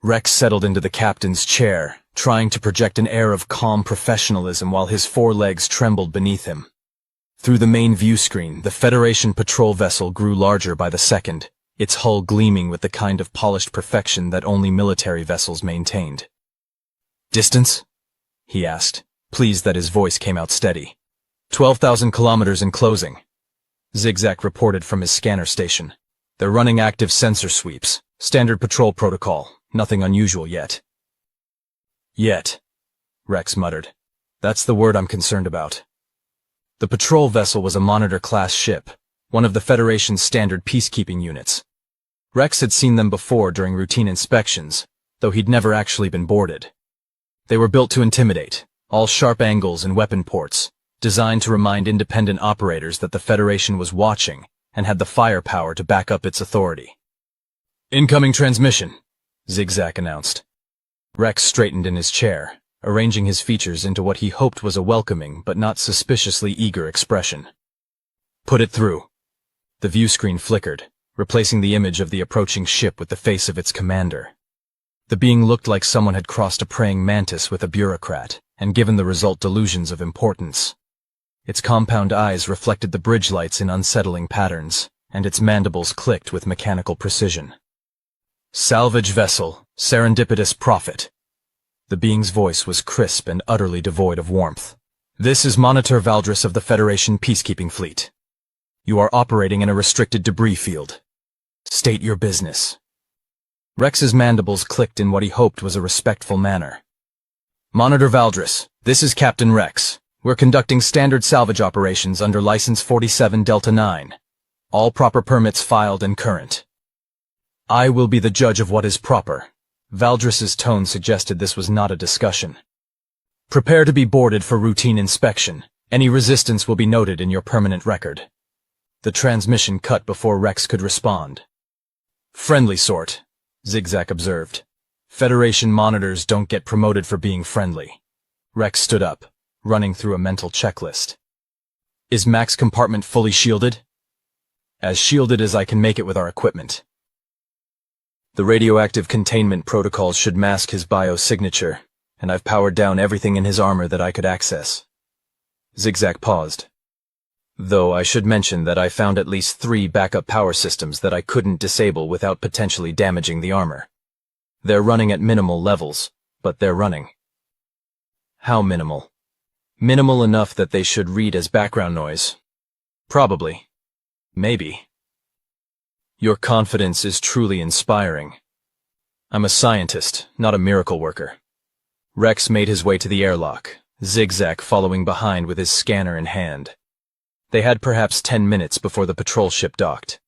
Rex settled into the captain's chair, trying to project an air of calm professionalism while his four legs trembled beneath him. Through the main view screen, the Federation patrol vessel grew larger by the second, its hull gleaming with the kind of polished perfection that only military vessels maintained. "Distance?" he asked, pleased that his voice came out steady. 12,000 kilometers in closing," Zigzac reported from his scanner station. "They're running active sensor sweeps. Standard patrol protocol. Nothing unusual yet." "Yet," Rex muttered. "That's the word I'm concerned about." The patrol vessel was a Monitor-class ship, one of the Federation's standard peacekeeping units. Rex had seen them before during routine inspections, though he'd never actually been boarded. They were built to intimidate, all sharp angles and weapon ports, designed to remind independent operators that the Federation was watching and had the firepower to back up its authority. "Incoming transmission," Zigzac announced. Rex straightened in his chair, arranging his features into what he hoped was a welcoming but not suspiciously eager expression. "Put it through." The view screen flickered, replacing the image of the approaching ship with the face of its commander. The being looked like someone had crossed a praying mantis with a bureaucrat and given the result delusions of importance. Its compound eyes reflected the bridge lights in unsettling patterns, and its mandibles clicked with mechanical precision. "Salvage vessel, serendipitous prophet." The being's voice was crisp and utterly devoid of warmth. "This is Monitor Valdris of the Federation Peacekeeping Fleet. You are operating in a restricted debris field. State your business." Rex's mandibles clicked in what he hoped was a respectful manner. "Monitor Valdris, this is Captain Rex. We're conducting standard salvage operations under License 47 Delta 9. All proper permits filed and current." "I will be the judge of what is proper." Valdris's tone suggested this was not a discussion. "Prepare to be boarded for routine inspection. Any resistance will be noted in your permanent record." The transmission cut before Rex could respond. "Friendly sort," Zigzac observed. "Federation monitors don't get promoted for being friendly." Rex stood up, running through a mental checklist. "Is Mac's compartment fully shielded?" "As shielded as I can make it with our equipment." "The radioactive containment protocols should mask his biosignature, and I've powered down everything in his armor that I could access." Zigzac paused. "Though I should mention that I found at least 3 backup power systems that I couldn't disable without potentially damaging the armor. They're running at minimal levels, but they're running." "How minimal?" "Minimal enough that they should read as background noise." "Probably. Maybe." "Your confidence is truly inspiring." "I'm a scientist, not a miracle worker." Rex made his way to the airlock, Zigzac following behind with his scanner in hand. They had perhaps 10 minutes before the patrol ship docked.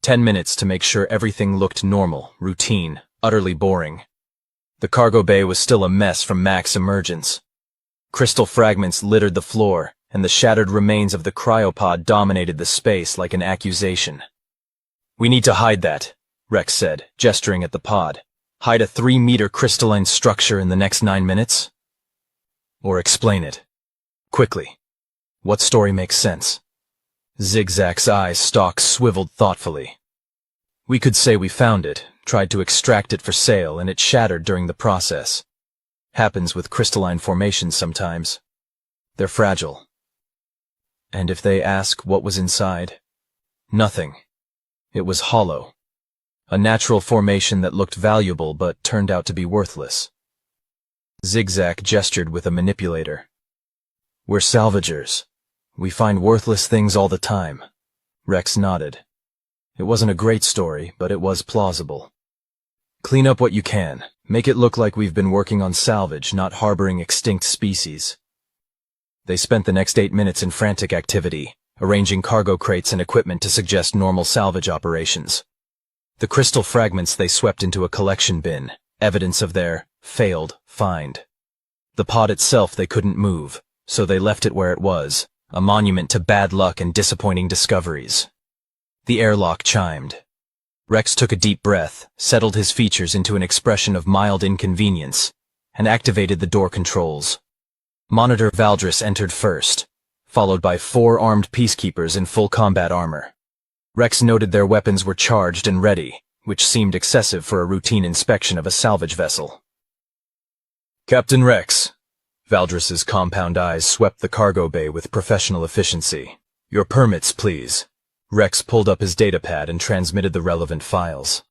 10 minutes to make sure everything looked normal, routine, utterly boring. The cargo bay was still a mess from Mac's emergence. Crystal fragments littered the floor, and the shattered remains of the cryopod dominated the space like an accusation. "We need to hide that," Rex said, gesturing at the pod. "Hide a 3-meter crystalline structure in the next 9 minutes? Or explain it. Quickly. What story makes sense?" Zigzac's eyes stalks swiveled thoughtfully. "We could say we found it, tried to extract it for sale, and it shattered during the process. Happens with crystalline formations sometimes. They're fragile." "And if they ask what was inside?" "Nothing. It was hollow. A natural formation that looked valuable but turned out to be worthless." Zigzac gestured with a manipulator. "We're salvagers. We find worthless things all the time." Rex nodded. It wasn't a great story, but it was plausible. "Clean up what you can. Make it look like we've been working on salvage, not harboring extinct species." They spent the next 8 minutes in frantic activity, arranging cargo crates and equipment to suggest normal salvage operations. The crystal fragments they swept into a collection bin, evidence of their failed find. The pod itself they couldn't move, so they left it where it was, a monument to bad luck and disappointing discoveries. The airlock chimed. Rex took a deep breath, settled his features into an expression of mild inconvenience, and activated the door controls. Monitor Valdris entered first, followed by 4 armed peacekeepers in full combat armor. Rex noted their weapons were charged and ready, which seemed excessive for a routine inspection of a salvage vessel. Captain Rex. Valdris's compound eyes swept the cargo bay with professional efficiency. Your permits, please. Rex pulled up his datapad and transmitted the relevant files.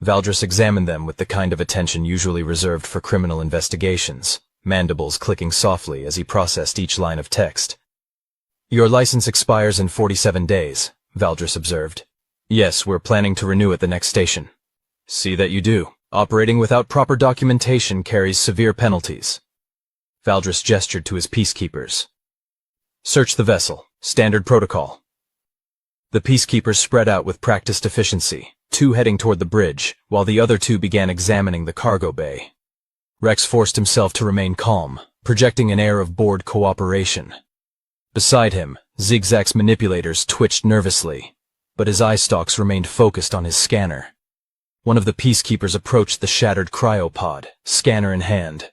Valdris examined them with the kind of attention usually reserved for criminal investigations, mandibles clicking softly as he processed each line of text. Your license expires in 47 days, Valdris observed. Yes, we're planning to renew at the next station. See that you do. Operating without proper documentation carries severe penalties. Valdris gestured to his peacekeepers. Search the vessel. Standard protocol. The peacekeepers spread out with practiced efficiency, 2 heading toward the bridge, while the other 2 began examining the cargo bay. Rex forced himself to remain calm, projecting an air of bored cooperation. Beside him, Zigzac's manipulators twitched nervously, but his eye stalks remained focused on his scanner. One of the peacekeepers approached the shattered cryopod, scanner in hand.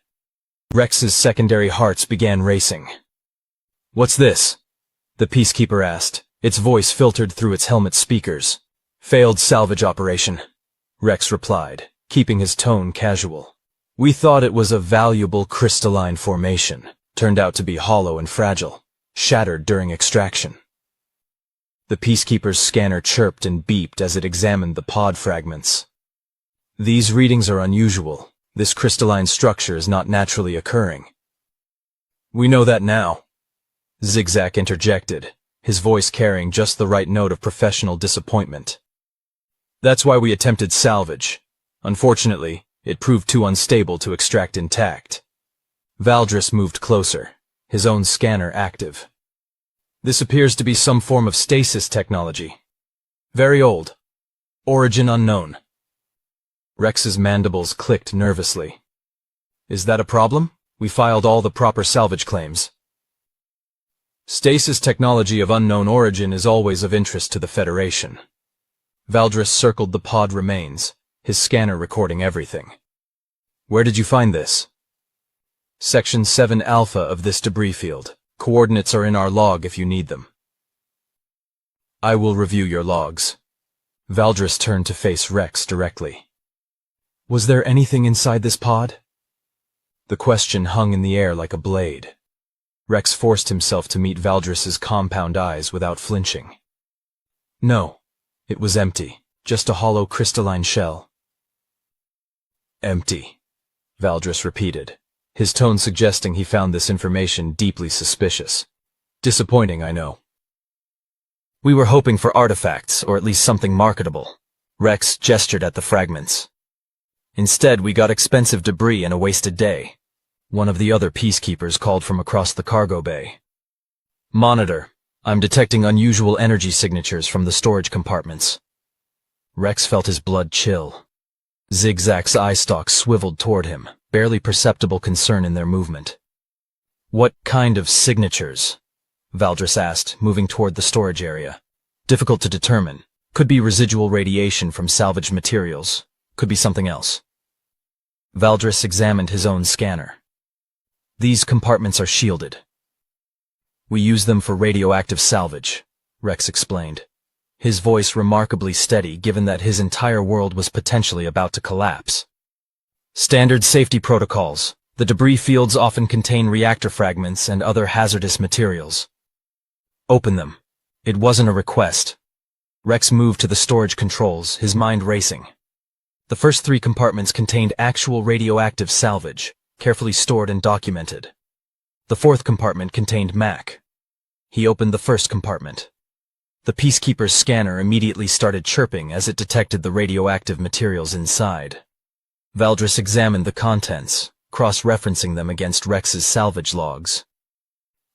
Rex's secondary hearts began racing. What's this? The peacekeeper asked, its voice filtered through its helmet speakers. Failed salvage operation, Rex replied, keeping his tone casual. We thought it was a valuable crystalline formation, turned out to be hollow and fragile, shattered during extraction. The peacekeeper's scanner chirped and beeped as it examined the pod fragments. These readings are unusual. This crystalline structure is not naturally occurring. We know that now, Zigzac interjected, his voice carrying just the right note of professional disappointment. That's why we attempted salvage. Unfortunately, it proved too unstable to extract intact. Valdris moved closer, his own scanner active. This appears to be some form of stasis technology. Very old. Origin unknown. Rex's mandibles clicked nervously. Is that a problem? We filed all the proper salvage claims. Stasis technology of unknown origin is always of interest to the Federation. Valdris circled the pod remains, his scanner recording everything. Where did you find this? Section 7 Alpha of this debris field. Coordinates are in our log if you need them. I will review your logs. Valdris turned to face Rex directly. Was there anything inside this pod? The question hung in the air like a blade. Rex forced himself to meet Valdris's compound eyes without flinching. No, it was empty, just a hollow crystalline shell. Empty, Valdris repeated, his tone suggesting he found this information deeply suspicious. Disappointing, I know. We were hoping for artifacts, or at least something marketable. Rex gestured at the fragments. Instead, we got expensive debris and a wasted day. One of the other peacekeepers called from across the cargo bay. Monitor, I'm detecting unusual energy signatures from the storage compartments. Rex felt his blood chill. Zigzac's eye stalks swiveled toward him, barely perceptible concern in their movement. What kind of signatures? Valdris asked, moving toward the storage area. Difficult to determine. Could be residual radiation from salvaged materials. Could be something else. Valdris examined his own scanner. These compartments are shielded. We use them for radioactive salvage, Rex explained, his voice remarkably steady given that his entire world was potentially about to collapse. Standard safety protocols. The debris fields often contain reactor fragments and other hazardous materials. Open them. It wasn't a request. Rex moved to the storage controls, his mind racing. The first 3 compartments contained actual radioactive salvage, carefully stored and documented. The 4th compartment contained MAC. He opened the first compartment. The peacekeeper's scanner immediately started chirping as it detected the radioactive materials inside. Valdris examined the contents, cross-referencing them against Rex's salvage logs.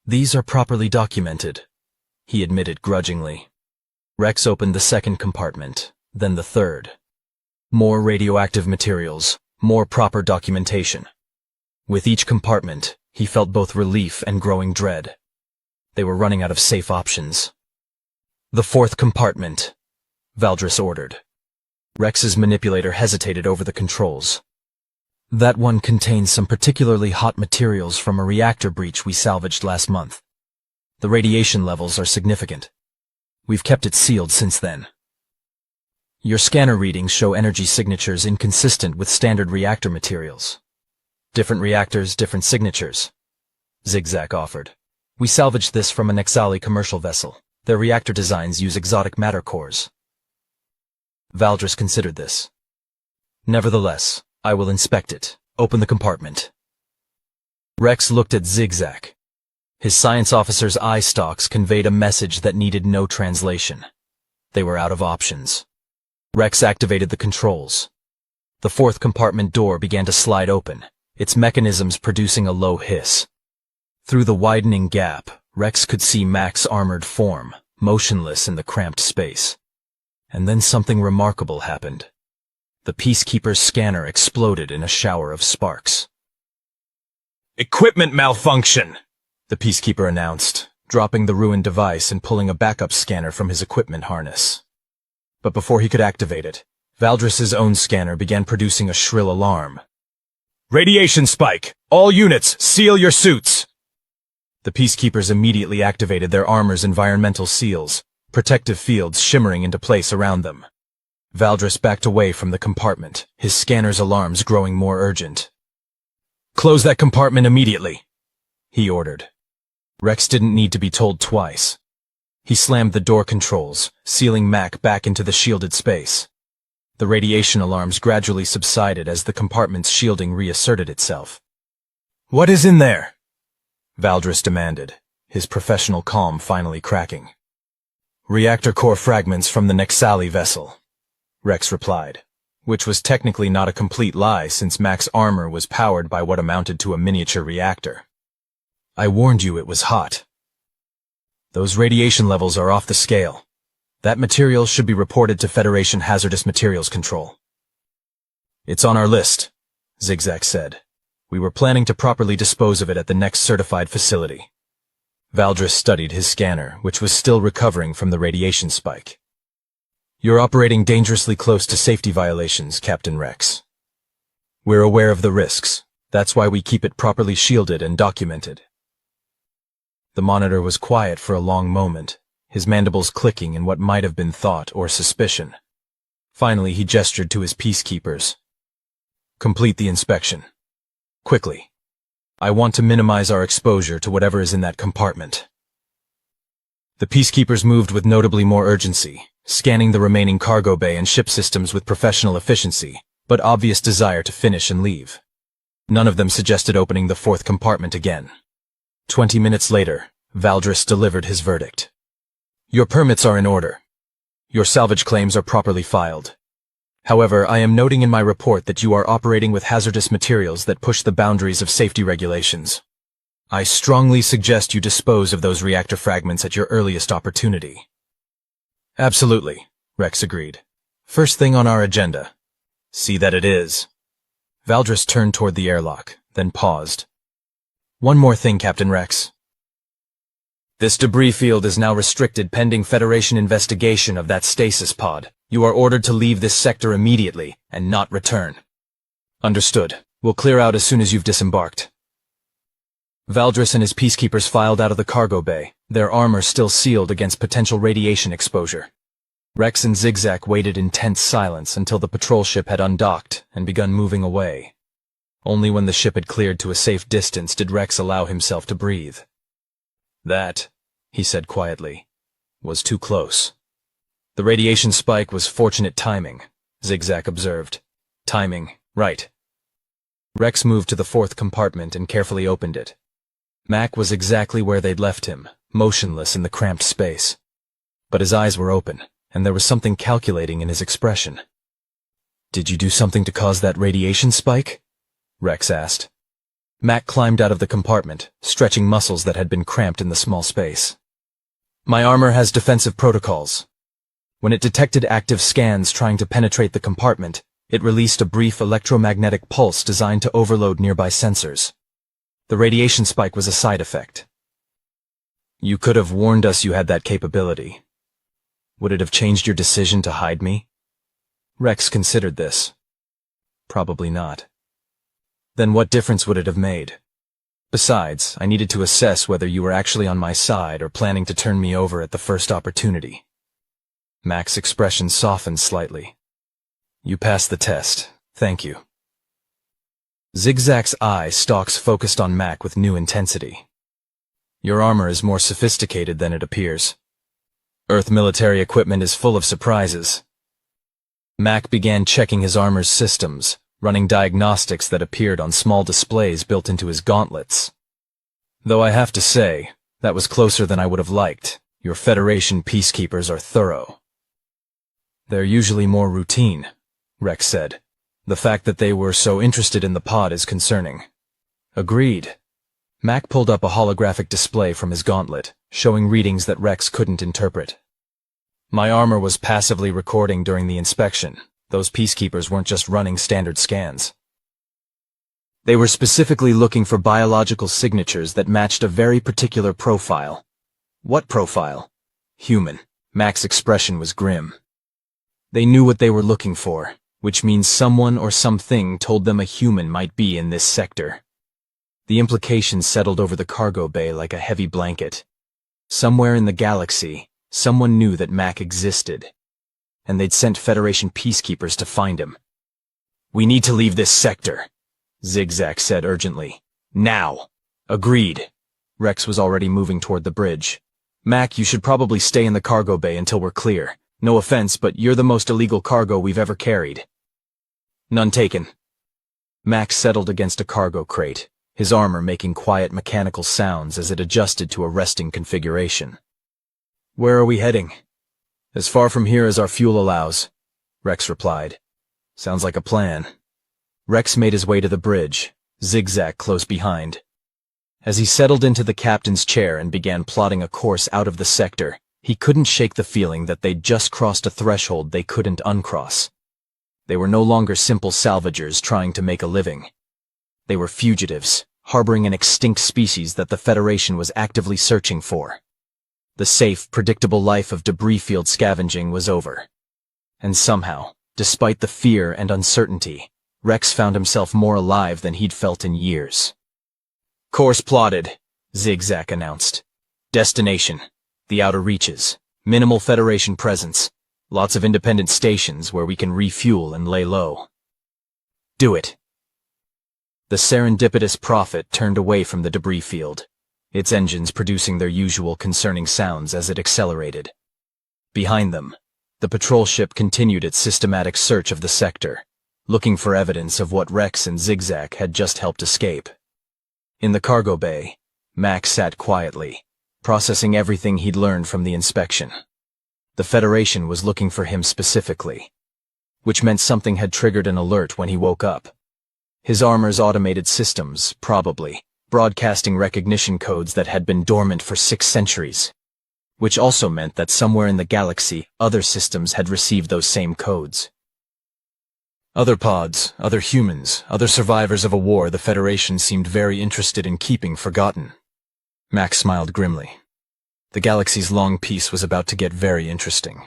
These are properly documented, he admitted grudgingly. Rex opened the 2nd compartment, then the 3rd. More radioactive materials, more proper documentation. With each compartment, he felt both relief and growing dread. They were running out of safe options. The 4th compartment, Valdris ordered. Rex's manipulator hesitated over the controls. That one contains some particularly hot materials from a reactor breach we salvaged last month. The radiation levels are significant. We've kept it sealed since then. Your scanner readings show energy signatures inconsistent with standard reactor materials. Different reactors, different signatures, Zigzac offered. We salvaged this from an Nexali commercial vessel. Their reactor designs use exotic matter cores. Valdris considered this. Nevertheless, I will inspect it. Open the compartment. Rex looked at Zigzac. His science officer's eye stalks conveyed a message that needed no translation. They were out of options. Rex activated the controls. The fourth compartment door began to slide open, its mechanisms producing a low hiss. Through the widening gap, Rex could see Mac's armored form, motionless in the cramped space. And then something remarkable happened. The Peacekeeper's scanner exploded in a shower of sparks. "Equipment malfunction," the Peacekeeper announced, dropping the ruined device and pulling a backup scanner from his equipment harness. But before he could activate it, Valdris's own scanner began producing a shrill alarm. "Radiation spike! All units, seal your suits!" The Peacekeepers immediately activated their armor's environmental seals, protective fields shimmering into place around them. Valdris backed away from the compartment, his scanner's alarms growing more urgent. "Close that compartment immediately," he ordered. Rex didn't need to be told twice. He slammed the door controls, sealing Mac back into the shielded space. The radiation alarms gradually subsided as the compartment's shielding reasserted itself. "What is in there?" Valdris demanded, his professional calm finally cracking. "Reactor core fragments from the Nexali vessel," Rex replied, which was technically not a complete lie since Mac's armor was powered by what amounted to a miniature reactor. "I warned you it was hot. Those radiation levels are off the scale. That material should be reported to Federation Hazardous Materials Control." "It's on our list," Zigzac said. "We were planning to properly dispose of it at the next certified facility." Valdris studied his scanner, which was still recovering from the radiation spike. "You're operating dangerously close to safety violations, Captain Rex. We're aware of the risks. That's why we keep it properly shielded and documented." The monitor was quiet for a long moment, his mandibles clicking in what might have been thought or suspicion. Finally, he gestured to his peacekeepers. "Complete the inspection. Quickly. I want to minimize our exposure to whatever is in that compartment." The peacekeepers moved with notably more urgency, scanning the remaining cargo bay and ship systems with professional efficiency, but obvious desire to finish and leave. None of them suggested opening the fourth compartment again. 20 minutes later, Valdris delivered his verdict. "Your permits are in order. Your salvage claims are properly filed. However, I am noting in my report that you are operating with hazardous materials that push the boundaries of safety regulations. I strongly suggest you dispose of those reactor fragments at your earliest opportunity." "Absolutely," Rex agreed. "First thing on our agenda." "See that it is." Valdris turned toward the airlock, then paused. "One more thing, Captain Rex. This debris field is now restricted pending Federation investigation of that stasis pod. You are ordered to leave this sector immediately and not return." "Understood. We'll clear out as soon as you've disembarked." Valdris and his peacekeepers filed out of the cargo bay, their armor still sealed against potential radiation exposure. Rex and Zigzac waited in tense silence until the patrol ship had undocked and begun moving away. Only when the ship had cleared to a safe distance did Rex allow himself to breathe. "That," he said quietly, "was too close." "The radiation spike was fortunate timing," Zigzac observed. "Timing, right." Rex moved to the fourth compartment and carefully opened it. Mac was exactly where they'd left him, motionless in the cramped space. But his eyes were open, and there was something calculating in his expression. "Did you do something to cause that radiation spike?" Rex asked. Mac climbed out of the compartment, stretching muscles that had been cramped in the small space. "My armor has defensive protocols. When it detected active scans trying to penetrate the compartment, it released a brief electromagnetic pulse designed to overload nearby sensors. The radiation spike was a side effect." "You could have warned us you had that capability. Would it have changed your decision to hide me?" Rex considered this. Probably not. Then what difference would it have made? Besides, I needed to assess whether you were actually on my side or planning to turn me over at the first opportunity. Mac's expression softened slightly. You passed the test. Thank you. Zigzac's eye stalks focused on Mac with new intensity. Your armor is more sophisticated than it appears. Earth military equipment is full of surprises. Mac began checking his armor's systems, running diagnostics that appeared on small displays built into his gauntlets. Though I have to say, that was closer than I would have liked. Your Federation peacekeepers are thorough. They're usually more routine, Rex said. The fact that they were so interested in the pod is concerning. Agreed. Mac pulled up a holographic display from his gauntlet, showing readings that Rex couldn't interpret. My armor was passively recording during the inspection. Those peacekeepers weren't just running standard scans. They were specifically looking for biological signatures that matched a very particular profile. What profile? Human. Mac's expression was grim. They knew what they were looking for, which means someone or something told them a human might be in this sector. The implications settled over the cargo bay like a heavy blanket. Somewhere in the galaxy, someone knew that Mac existed, and they'd sent Federation peacekeepers to find him. We need to leave this sector, Zigzac said urgently. Now. Agreed. Rex was already moving toward the bridge. Mac, you should probably stay in the cargo bay until we're clear. No offense, but you're the most illegal cargo we've ever carried. None taken. Mac settled against a cargo crate, his armor making quiet mechanical sounds as it adjusted to a resting configuration. Where are we heading? As far from here as our fuel allows, Rex replied. Sounds like a plan. Rex made his way to the bridge, Zigzac close behind. As he settled into the captain's chair and began plotting a course out of the sector, he couldn't shake the feeling that they'd just crossed a threshold they couldn't uncross. They were no longer simple salvagers trying to make a living. They were fugitives, harboring an extinct species that the Federation was actively searching for. The safe, predictable life of debris field scavenging was over. And somehow, despite the fear and uncertainty, Rex found himself more alive than he'd felt in years. Course plotted, Zigzac announced. Destination, the outer reaches, minimal Federation presence, lots of independent stations where we can refuel and lay low. Do it. The serendipitous Prophet turned away from the debris field, its engines producing their usual concerning sounds as it accelerated. Behind them, the patrol ship continued its systematic search of the sector, looking for evidence of what Rex and Zigzac had just helped escape. In the cargo bay, Max sat quietly, processing everything he'd learned from the inspection. The Federation was looking for him specifically, which meant something had triggered an alert when he woke up. His armor's automated systems, probably, broadcasting recognition codes that had been dormant for 6 centuries, which also meant that somewhere in the galaxy, other systems had received those same codes. Other pods, other humans, other survivors of a war the Federation seemed very interested in keeping forgotten. Max smiled grimly. The galaxy's long peace was about to get very interesting.